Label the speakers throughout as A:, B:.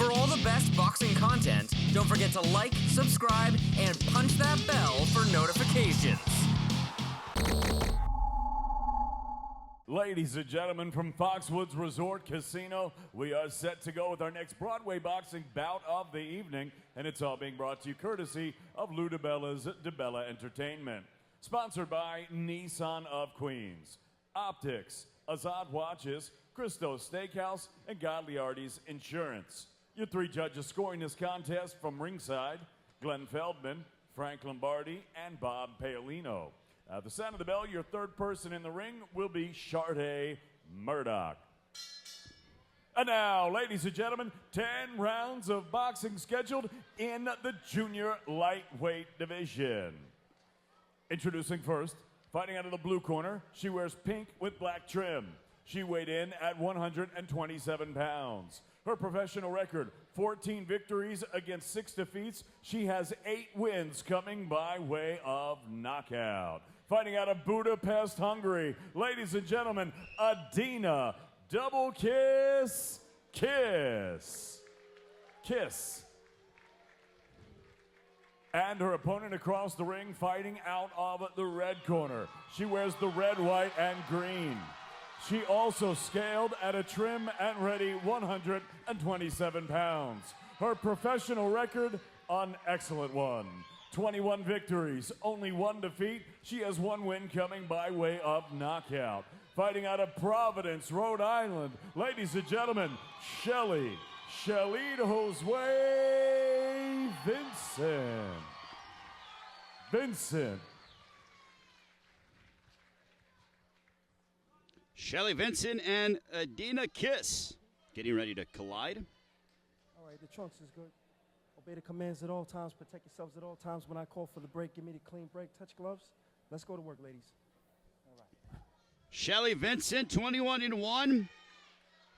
A: For all the best boxing content, don't forget to like, subscribe, and punch that bell for notifications.
B: Ladies and gentlemen, from Foxwoods Resort Casino, we are set to go with our next Broadway boxing bout of the evening, and it's all being brought to you courtesy of Lou DiBella's DiBella Entertainment. Sponsored by Nissan of Queens, Optics, Azad Watches, Christo's Steakhouse, and Godliardi's Insurance. Your three judges scoring this contest from ringside: Glenn Feldman, Frank Lombardi, and Bob Paolino. At the sound of the bell, your third person in the ring will be Sharday Murdoch. And now, ladies and gentlemen, 10 rounds of boxing scheduled in the junior lightweight division. Introducing first, fighting out of the blue corner, she wears pink with black trim. She weighed in at 127 pounds. Her professional record, 14 victories against 6 defeats. She has 8 wins coming by way of knockout. Fighting out of Budapest, Hungary, ladies and gentlemen, Edina, double kiss. And her opponent across the ring, fighting out of the red corner. She wears the red, white, and green. She also scaled at a trim and ready 127 pounds. Her professional record, an excellent one. 21 victories, only 1 defeat. She has 1 win coming by way of knockout. Fighting out of Providence, Rhode Island, ladies and gentlemen, Shelito's way, Vincent.
C: Shelly Vincent and Edina Kiss getting ready to collide.
D: All right, the trunks is good. Obey the commands at all times. Protect yourselves at all times. When I call for the break, give me the clean break. Touch gloves. Let's go to work, ladies. All right.
C: Shelly Vincent, 21-1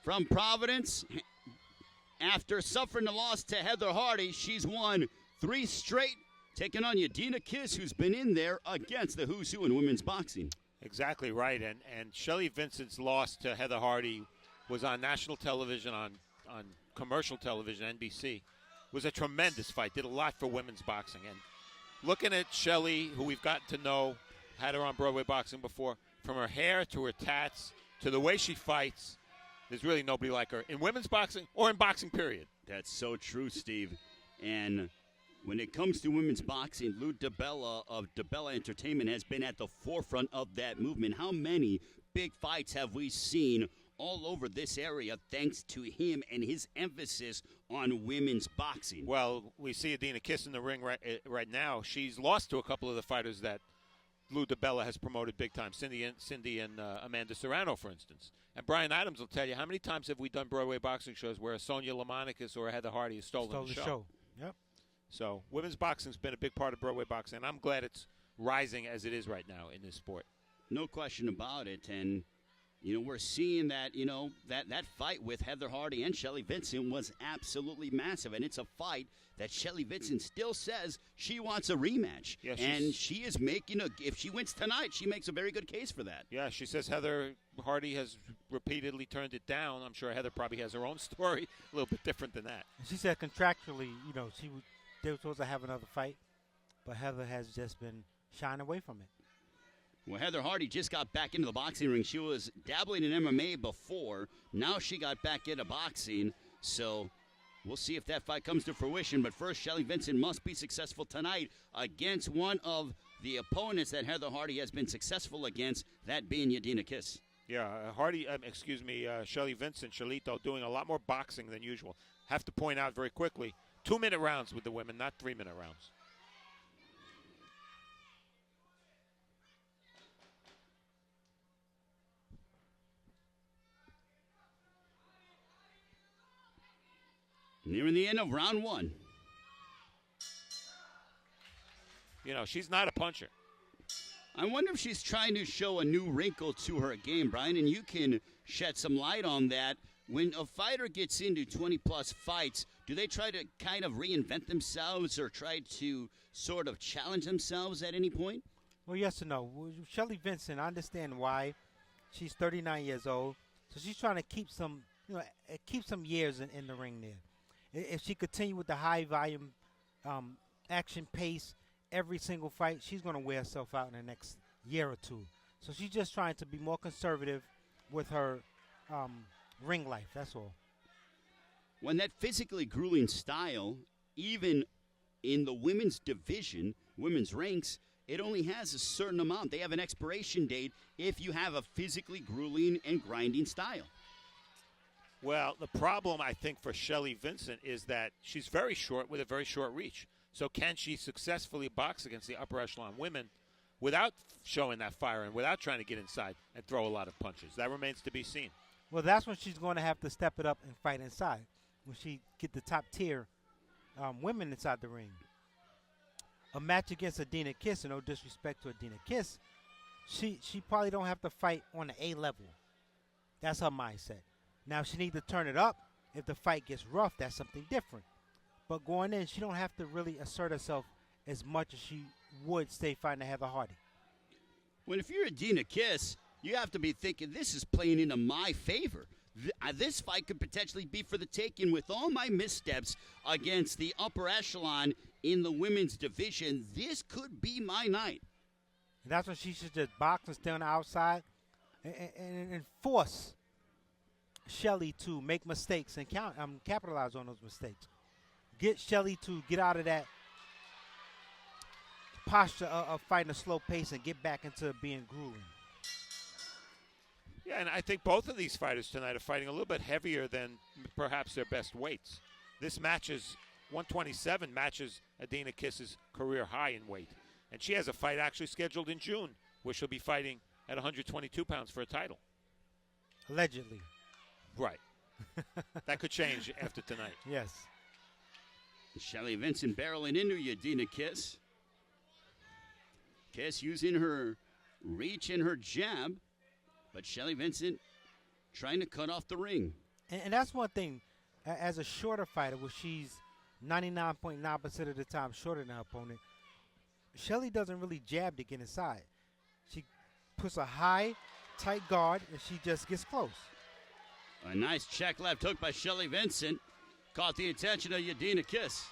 C: from Providence. After suffering the loss to Heather Hardy, she's won 3 straight, taking on Edina Kiss, who's been in there against the who's who in women's boxing.
E: Exactly right, and Shelly Vincent's loss to Heather Hardy was on national television, on commercial television, NBC. It was a tremendous fight, did a lot for women's boxing. And looking at Shelly, who we've gotten to know, had her on Broadway boxing before, from her hair to her tats to the way she fights, there's really nobody like her in women's boxing or in boxing, period.
C: That's so true, Steve. And when it comes to women's boxing, Lou DiBella of DiBella Entertainment has been at the forefront of that movement. How many big fights have we seen all over this area thanks to him and his emphasis on women's boxing?
E: Well, we see Edina Kiss in the ring right now. She's lost to a couple of the fighters that Lou DiBella has promoted big time, Cindy and Amanda Serrano, for instance. And Brian Adams will tell you, how many times have we done Broadway boxing shows where a Sonia Lamonicus or a Heather Hardy has stolen the show?
D: Yep.
E: So women's boxing's been a big part of Broadway boxing, and I'm glad it's rising as it is right now in this sport.
C: No question about it. And, we're seeing that, that fight with Heather Hardy and Shelly Vincent was absolutely massive. And it's a fight that Shelly Vincent still says she wants a rematch.
E: Yeah,
C: and she is making if she wins tonight, she makes a very good case for that.
E: Yeah, she says Heather Hardy has repeatedly turned it down. I'm sure Heather probably has her own story, a little bit different than that.
F: She said contractually, they were supposed to have another fight, but Heather has just been shying away from it.
C: Well, Heather Hardy just got back into the boxing ring. She was dabbling in MMA before. Now she got back into boxing. So we'll see if that fight comes to fruition. But first, Shelly Vincent must be successful tonight against one of the opponents that Heather Hardy has been successful against, that being Edina Kiss.
E: Yeah, Shelly Vincent, Shelito, doing a lot more boxing than usual. Have to point out very quickly, 2-minute rounds with the women, not 3-minute rounds.
C: Nearing the end of round 1.
E: She's not a puncher.
C: I wonder if she's trying to show a new wrinkle to her game, Brian, and you can shed some light on that. When a fighter gets into 20-plus fights, do they try to kind of reinvent themselves or try to sort of challenge themselves at any point?
F: Well, yes or no. Shelly Vincent, I understand why. She's 39 years old, so she's trying to keep some years in the ring there. If she continue with the high volume action pace every single fight, she's going to wear herself out in the next year or two. So she's just trying to be more conservative with her ring life. That's all.
C: When that physically grueling style, even in the women's division, women's ranks, it only has a certain amount. They have an expiration date if you have a physically grueling and grinding style.
E: Well, the problem, I think, for Shelly Vincent is that she's very short with a very short reach. So can she successfully box against the upper echelon women without showing that fire and without trying to get inside and throw a lot of punches? That remains to be seen.
F: Well, that's when she's going to have to step it up and fight inside, when she get the top-tier women inside the ring. A match against Edina Kiss, and no disrespect to Edina Kiss, she probably don't have to fight on the A level. That's her mindset. Now, she needs to turn it up. If the fight gets rough, that's something different. But going in, she don't have to really assert herself as much as she would, say, fighting Heather Hardy.
C: Well, if you're Edina Kiss, you have to be thinking, this is playing into my favor. This fight could potentially be for the taking with all my missteps against the upper echelon in the women's division. This could be my night.
F: And that's when she should just box and stay on the outside and force Shelly to make mistakes and capitalize on those mistakes. Get Shelly to get out of that posture of fighting a slow pace and get back into being grueling.
E: Yeah, and I think both of these fighters tonight are fighting a little bit heavier than perhaps their best weights. This matches 127 matches Edina Kiss's career high in weight. And she has a fight actually scheduled in June where she'll be fighting at 122 pounds for a title.
F: Allegedly.
E: Right. That could change after tonight.
F: Yes.
C: Shelly Vincent barreling into Edina Kiss. Kiss using her reach and her jab. But Shelly Vincent trying to cut off the ring.
F: And that's one thing. As a shorter fighter, where she's 99.9% of the time shorter than her opponent, Shelly doesn't really jab to get inside. She puts a high, tight guard, and she just gets close.
C: A nice check left hook by Shelly Vincent. Caught the attention of Edina Kiss.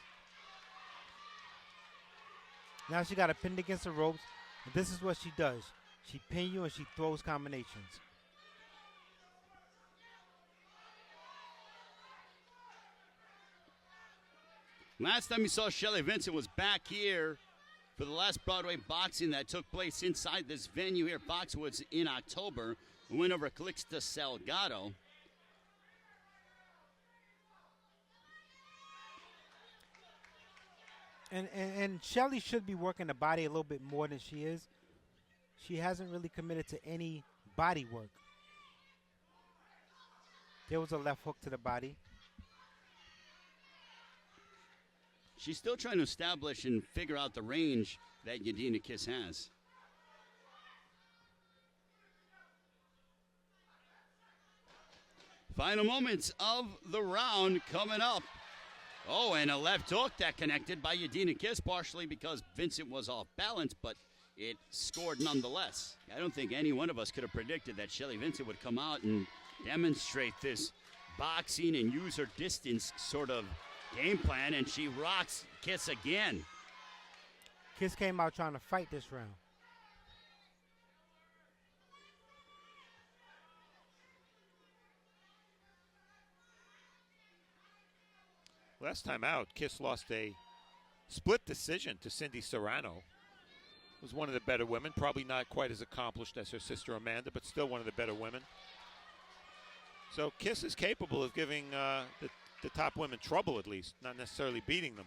F: Now she got her pinned against the ropes. And this is what she does. She pins you and she throws combinations.
C: Last time you saw Shelly Vincent was back here for the last Broadway boxing that took place inside this venue here at Foxwoods in October. We went over Calixta Salgado.
F: And Shelly should be working the body a little bit more than she is. She hasn't really committed to any body work. There was a left hook to the body.
C: She's still trying to establish and figure out the range that Edina Kiss has. Final moments of the round coming up. Oh, and a left hook that connected by Edina Kiss, partially because Vincent was off balance, but it scored nonetheless. I don't think any one of us could have predicted that Shelly Vincent would come out and demonstrate this boxing and use her distance sort of game plan, and she rocks Kiss again.
F: Kiss came out trying to fight this round.
E: Last time out, Kiss lost a split decision to Cindy Serrano. Was one of the better women, probably not quite as accomplished as her sister Amanda, but still one of the better women. So Kiss is capable of giving the top women trouble, at least, not necessarily beating them.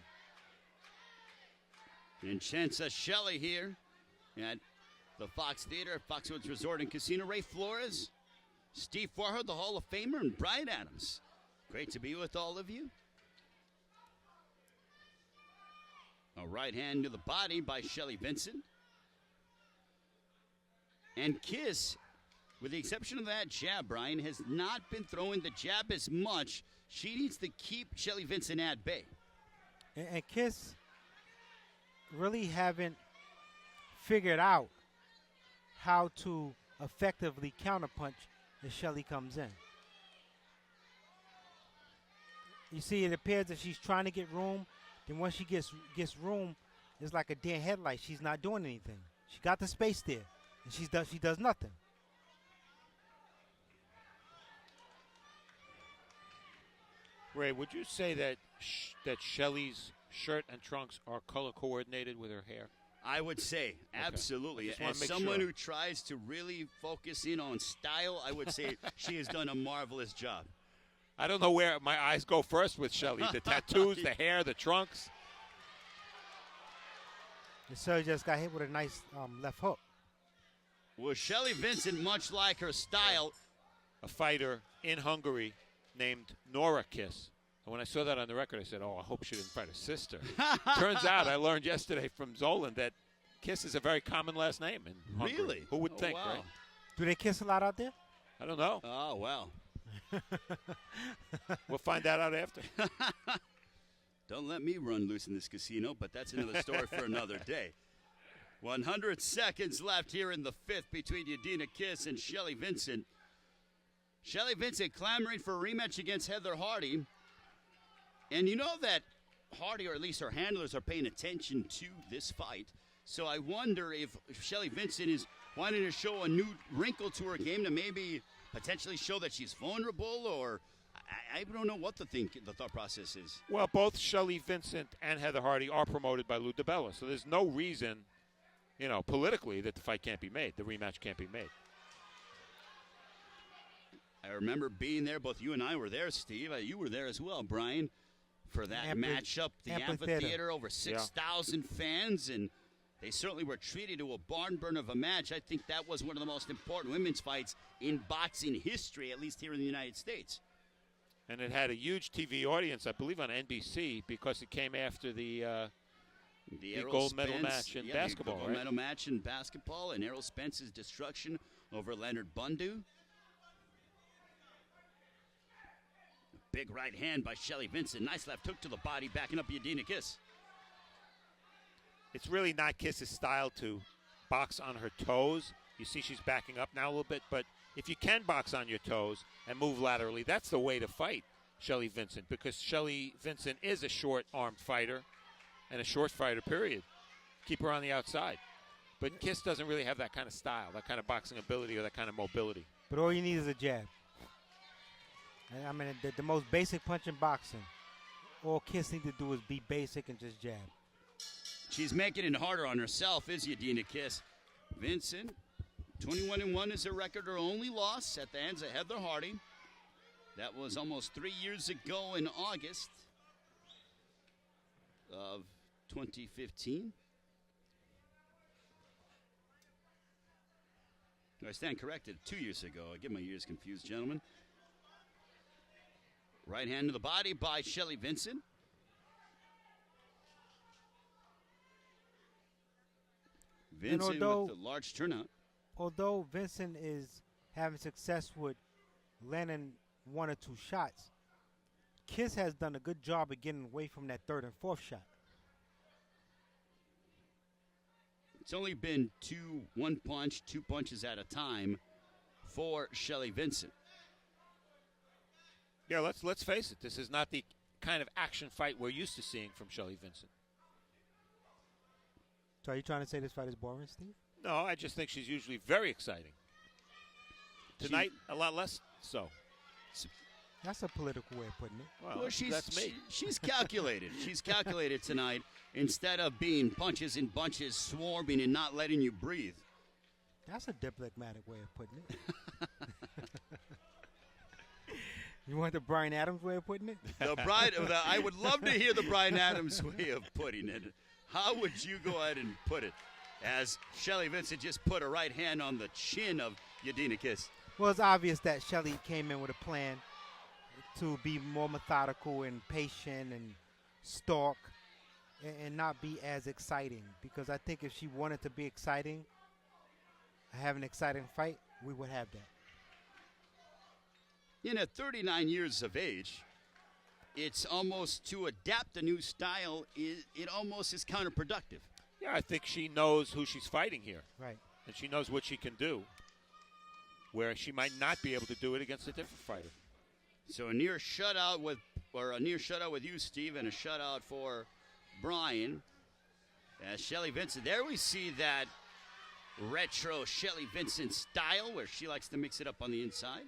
C: Vincenza Shelly here at the Fox Theater, Foxwoods Resort and Casino. Ray Flores, Steve Farhood, the Hall of Famer, and Brian Adams. Great to be with all of you. A right hand to the body by Shelly Vincent. And Kiss, with the exception of that jab, Brian, has not been throwing the jab as much. She needs to keep Shelly Vincent at bay.
F: And Kiss really haven't figured out how to effectively counterpunch if Shelly comes in. You see, it appears that she's trying to get room. Then once she gets room, it's like a deer headlight. She's not doing anything. She got the space there, and she does nothing.
E: Ray, would you say that that Shelly's shirt and trunks are color coordinated with her hair?
C: I would say, absolutely.
E: Okay.
C: As someone who tries to really focus in on style, I would say she has done a marvelous job.
E: I don't know where my eyes go first with Shelly. The tattoos, the hair, the trunks.
F: And so just got hit with a nice left hook.
C: Well, Shelly Vincent, much like her style,
E: A fighter in Hungary named Nora Kiss. And when I saw that on the record, I said, oh, I hope she didn't fight her sister. Turns out I learned yesterday from Zolan that Kiss is a very common last name in Hungary.
C: Really?
E: Who would think,
C: wow.
E: right?
F: Do they kiss a lot out there?
E: I don't know.
C: Oh, wow.
E: We'll find that out after.
C: Don't let me run loose in this casino, but that's another story for another day. 100 seconds left here in the fifth between Edina Kiss and Shelly Vincent. Shelly Vincent clamoring for a rematch against Heather Hardy. And you know that Hardy, or at least her handlers, are paying attention to this fight. So I wonder if Shelly Vincent is wanting to show a new wrinkle to her game to maybe potentially show that she's vulnerable, or I don't know what the thought process is.
E: Well, both Shelly Vincent and Heather Hardy are promoted by DiBella, so there's no reason, politically that the fight can't be made, the rematch can't be made.
C: I remember being there. Both you and I were there, Steve. You were there as well, Brian, for that matchup. The amphitheater, over 6,000 fans, and they certainly were treated to a barn burner of a match. I think that was one of the most important women's fights in boxing history, at least here in the United States.
E: And it had a huge TV audience, I believe, on NBC because it came after the gold medal match in basketball,
C: the gold medal match in basketball, and Errol Spence's destruction over Leonard Bundu. Big right hand by Shelly Vincent. Nice left hook to the body, backing up Edina Kiss.
E: It's really not Kiss's style to box on her toes. You see she's backing up now a little bit, but if you can box on your toes and move laterally, that's the way to fight Shelly Vincent, because Shelly Vincent is a short-armed fighter and a short fighter, period. Keep her on the outside. But Kiss doesn't really have that kind of style, that kind of boxing ability or that kind of mobility.
F: But all you need is a jab. I mean, the most basic punch in boxing. All Kiss need to do is be basic and just jab.
C: She's making it harder on herself, is Edina Kiss. Vincent, 21-1 is her record. Her only loss at the hands of Heather Hardy. That was almost 3 years ago in August of 2015. I stand corrected, 2 years ago. I get my years confused, gentlemen. Right hand to the body by Shelly Vincent. Vincent with a large turnout.
F: Although Vincent is having success with landing one or two shots, Kiss has done a good job of getting away from that third and fourth shot.
C: It's only been one punch, two punches at a time for Shelly Vincent.
E: Yeah, let's face it. This is not the kind of action fight we're used to seeing from Shelly Vincent.
F: So are you trying to say this fight is boring, Steve?
E: No, I just think she's usually very exciting. Tonight, a lot less so.
F: That's a political way of putting it.
C: Well,
E: that's me.
C: She's calculated. She's calculated tonight instead of being punches and bunches, swarming and not letting you breathe.
F: That's a diplomatic way of putting it. You want the Bryan Adams way of putting it?
C: I would love to hear the Bryan Adams way of putting it. How would you go ahead and put it? As Shelly Vincent just put a right hand on the chin of Edina Kiss.
F: Well, it's obvious that Shelly came in with a plan to be more methodical and patient and stalk and not be as exciting. Because I think if she wanted to be exciting, have an exciting fight, we would have that.
C: At 39 years of age, it's almost to adapt a new style, it almost is counterproductive.
E: Yeah, I think she knows who she's fighting here.
F: Right.
E: And she knows what she can do, where she might not be able to do it against a different fighter.
C: So a near shutout with or a near shutout with you, Steve, and a shutout for Brian. As Shelly Vincent, there we see that retro Shelly Vincent style where she likes to mix it up on the inside.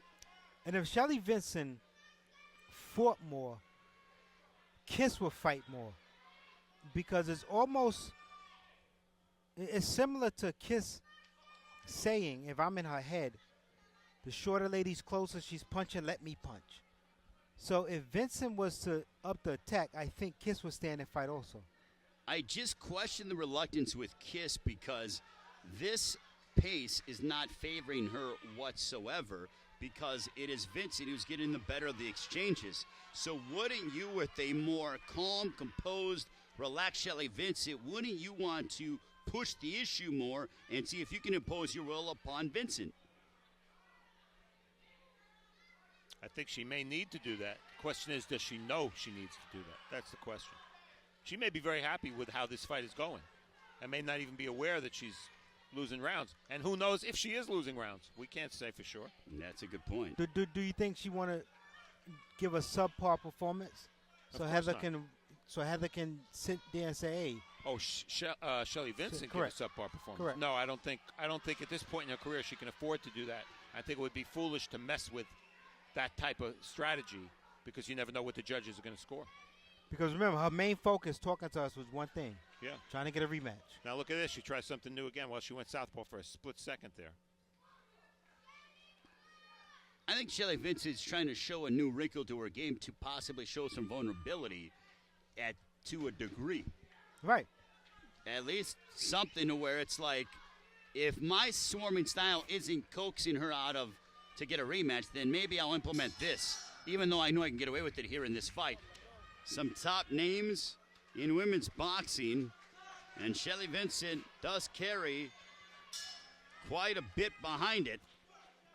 F: And if Shelly Vincent fought more, Kiss will fight more. Because it's similar to Kiss saying, if I'm in her head, the shorter lady's closer, she's punching, let me punch. So if Vincent was to up the attack, I think Kiss would stand and fight also.
C: I just question the reluctance with Kiss because this pace is not favoring her whatsoever because it is Vincent who's getting the better of the exchanges. So wouldn't you, with a more calm, composed, relaxed Shelly Vincent, wouldn't you want to push the issue more and see if you can impose your will upon Vincent?
E: I think she may need to do that. The question is, does she know she needs to do that? That's the question. She may be very happy with how this fight is going and may not even be aware that she's losing rounds. And who knows if she is losing rounds? We can't say for sure.
C: That's a good point.
F: Do you think she want to give a subpar performance so Heather can sit there and say, hey?
E: Oh, Shelly Vincent give a subpar performance.
F: Correct.
E: No, I don't think at this point in her career she can afford to do that. I think it would be foolish to mess with that type of strategy because you never know what the judges are going to score.
F: Because remember, her main focus talking to us was one thing.
E: Yeah.
F: Trying to get a rematch.
E: Now look at this. She tries something new again. Well, she went southpaw for a split second there.
C: I think Shelly Vincent's trying to show a new wrinkle to her game to possibly show some vulnerability to a degree.
F: Right.
C: At least something to where it's like, if my swarming style isn't coaxing her out of to get a rematch, then maybe I'll implement this, even though I know I can get away with it here in this fight. Some top names in women's boxing, and Shelly Vincent does carry quite a bit behind it.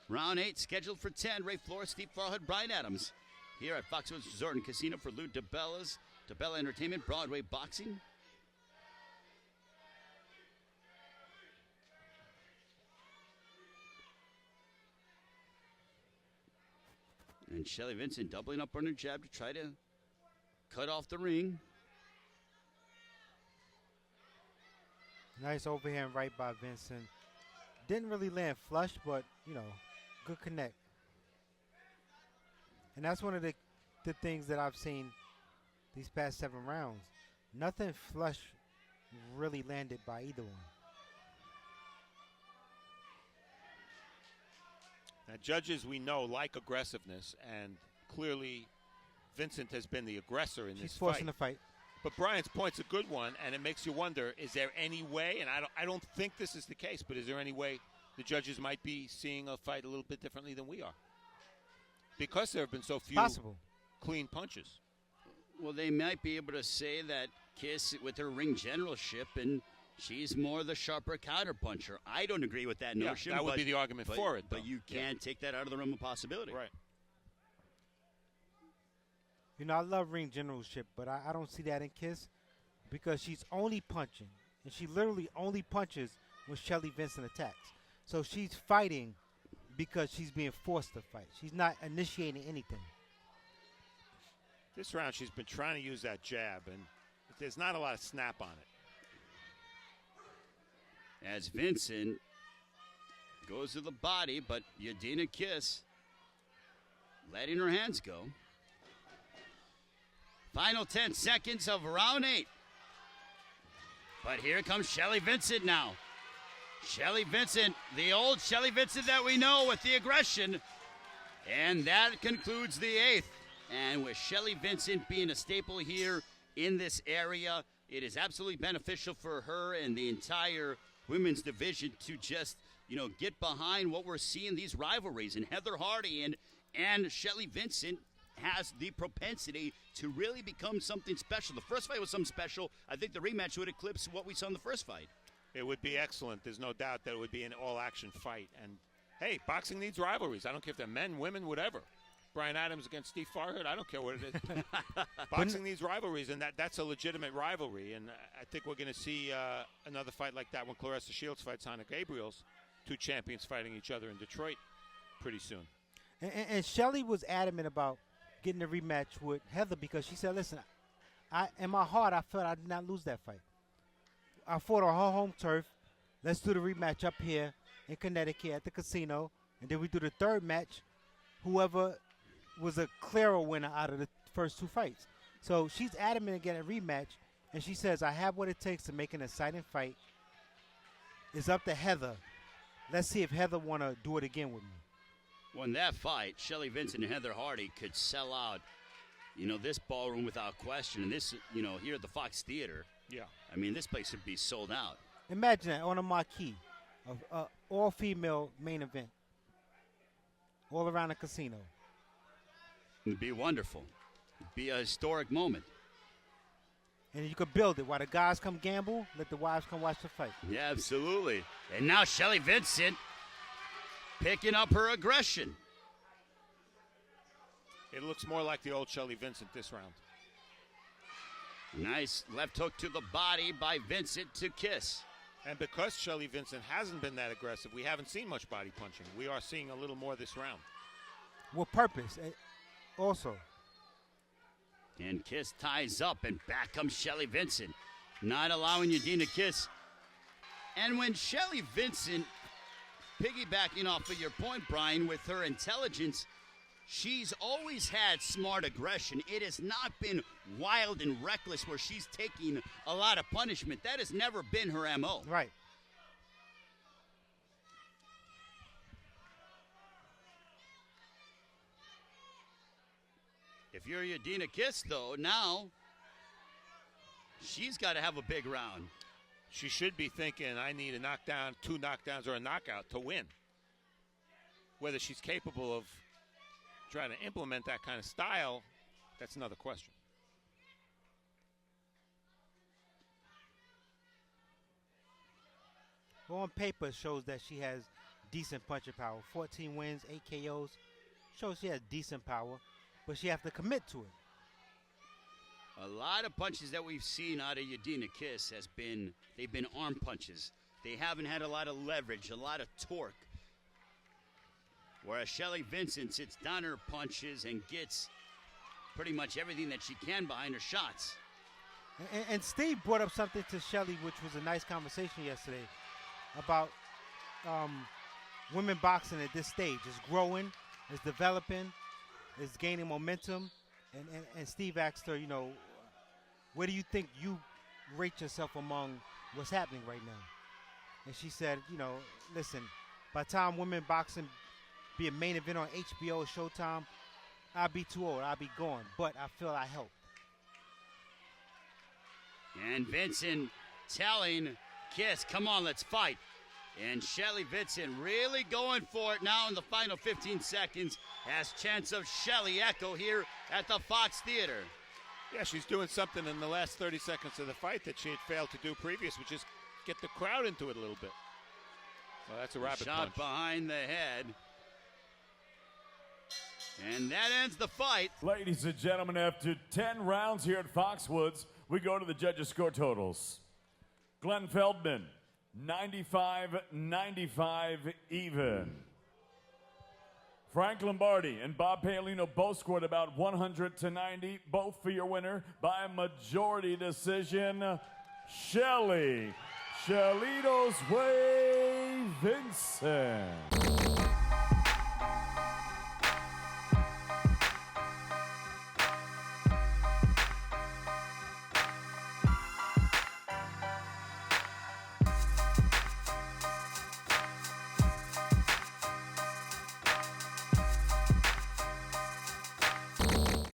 C: Round 8 scheduled for 10. Ray Flores, Steve Farhood, Brian Adams here at Foxwoods Resort and Casino for Lou DiBella's DiBella Entertainment Broadway Boxing. And Shelly Vincent doubling up on her jab to try to cut off the ring.
F: Nice overhand right by Vincent. Didn't really land flush, but, good connect. And that's one of the things that I've seen these past 7 rounds. Nothing flush really landed by either one.
E: Now, judges we know like aggressiveness, and clearly Vincent has been the aggressor in this fight.
F: She's forcing the fight.
E: But Brian's point's a good one, and it makes you wonder, is there any way, and I don't think this is the case, but is there any way the judges might be seeing a fight a little bit differently than we are? Because there have been so few clean punches.
C: Well, they might be able to say that Kiss, with her ring generalship, and she's more the sharper counterpuncher. I don't agree with that notion.
E: That would be the argument for it, though.
C: But you can't take that out of the realm of possibility.
E: Right.
F: I love ring generalship, but I don't see that in Kiss because she's only punching. And she literally only punches when Shelly Vincent attacks. So she's fighting because she's being forced to fight. She's not initiating anything.
E: This round she's been trying to use that jab, and there's not a lot of snap on it.
C: As Vincent goes to the body, but Edina Kiss letting her hands go. Final 10 seconds of round 8. But here comes Shelly Vincent now. Shelly Vincent, the old Shelly Vincent that we know with the aggression. And that concludes the 8th. And with Shelly Vincent being a staple here in this area, it is absolutely beneficial for her and the entire women's division to just, get behind what we're seeing, these rivalries. And Heather Hardy and Shelly Vincent has the propensity to really become something special. The first fight was something special. I think the rematch would eclipse what we saw in the first fight.
E: It would be excellent. There's no doubt that it would be an all-action fight. And, hey, boxing needs rivalries. I don't care if they're men, women, whatever. Brian Adams against Steve Farhood, I don't care what it is. Boxing needs rivalries, and that's a legitimate rivalry. And I think we're going to see another fight like that when Claressa Shields fights Hannah Gabriels, 2 champions fighting each other in Detroit pretty soon.
F: And Shelly was adamant about getting a rematch with Heather because she said, listen, in my heart, I felt I did not lose that fight. I fought on her home turf. Let's do the rematch up here in Connecticut at the casino. And then we do the third match, whoever was a clearer winner out of the first 2 fights. So she's adamant to get a rematch, and she says, I have what it takes to make an exciting fight. It's up to Heather. Let's see if Heather want to do it again with me.
C: Well, in that fight, Shelly Vincent and Heather Hardy could sell out, this ballroom without question. And this, here at the Fox Theater.
E: Yeah.
C: I mean, this place would be sold out.
F: Imagine that on a marquee of all-female main event all around the casino.
C: It'd be wonderful. It'd be a historic moment.
F: And you could build it while the guys come gamble, let the wives come watch the fight.
C: Yeah, absolutely. And now Shelly Vincent picking up her aggression.
E: It looks more like the old Shelly Vincent this round.
C: Nice left hook to the body by Vincent to kiss.
E: And because Shelly Vincent hasn't been that aggressive, we haven't seen much body punching. We are seeing a little more this round.
F: With purpose, also.
C: And Kiss ties up, and back comes Shelly Vincent, not allowing Edina Kiss. And when Shelly Vincent, piggybacking off of your point, Brian, with her intelligence, she's always had smart aggression. It has not been wild and reckless where she's taking a lot of punishment. That has never been her MO.
F: Right.
C: If you're Edina Kiss, though, now she's got to have a big round.
E: She should be thinking, I need a knockdown, 2 knockdowns, or a knockout to win. Whether she's capable of trying to implement that kind of style, that's another question.
F: Well, on paper, it shows that she has decent punching power. 14 wins, 8 KOs. Shows she has decent power, but she has to commit to it.
C: A lot of punches that we've seen out of Edina Kiss they've been arm punches. They haven't had a lot of leverage, a lot of torque. Whereas Shelly Vincent sits down her punches and gets pretty much everything that she can behind her shots.
F: And Steve brought up something to Shelly, which was a nice conversation yesterday, about women boxing at this stage. It's growing, it's developing, it's gaining momentum. And Steve asked her, where do you think you rate yourself among what's happening right now? And she said, listen, by the time women boxing be a main event on HBO or Showtime, I'll be too old. I'll be gone. But I feel I helped.
C: And Vincent telling Kiss, come on, let's fight. And Shelly Vincent really going for it now in the final 15 seconds as chants of Shelly echo here at the Fox Theater.
E: Yeah, she's doing something in the last 30 seconds of the fight that she had failed to do previous, which is get the crowd into it a little bit. Well, that's a rabbit
C: shot
E: punch.
C: Behind the head. And that ends the fight.
B: Ladies and gentlemen, after 10 rounds here at Foxwoods, we go to the judges' score totals. Glenn Feldman, 95-95 even. Frank Lombardi and Bob Paolino both scored about 100-90, both for your winner by majority decision, Shelly Shelito's Way Vincent.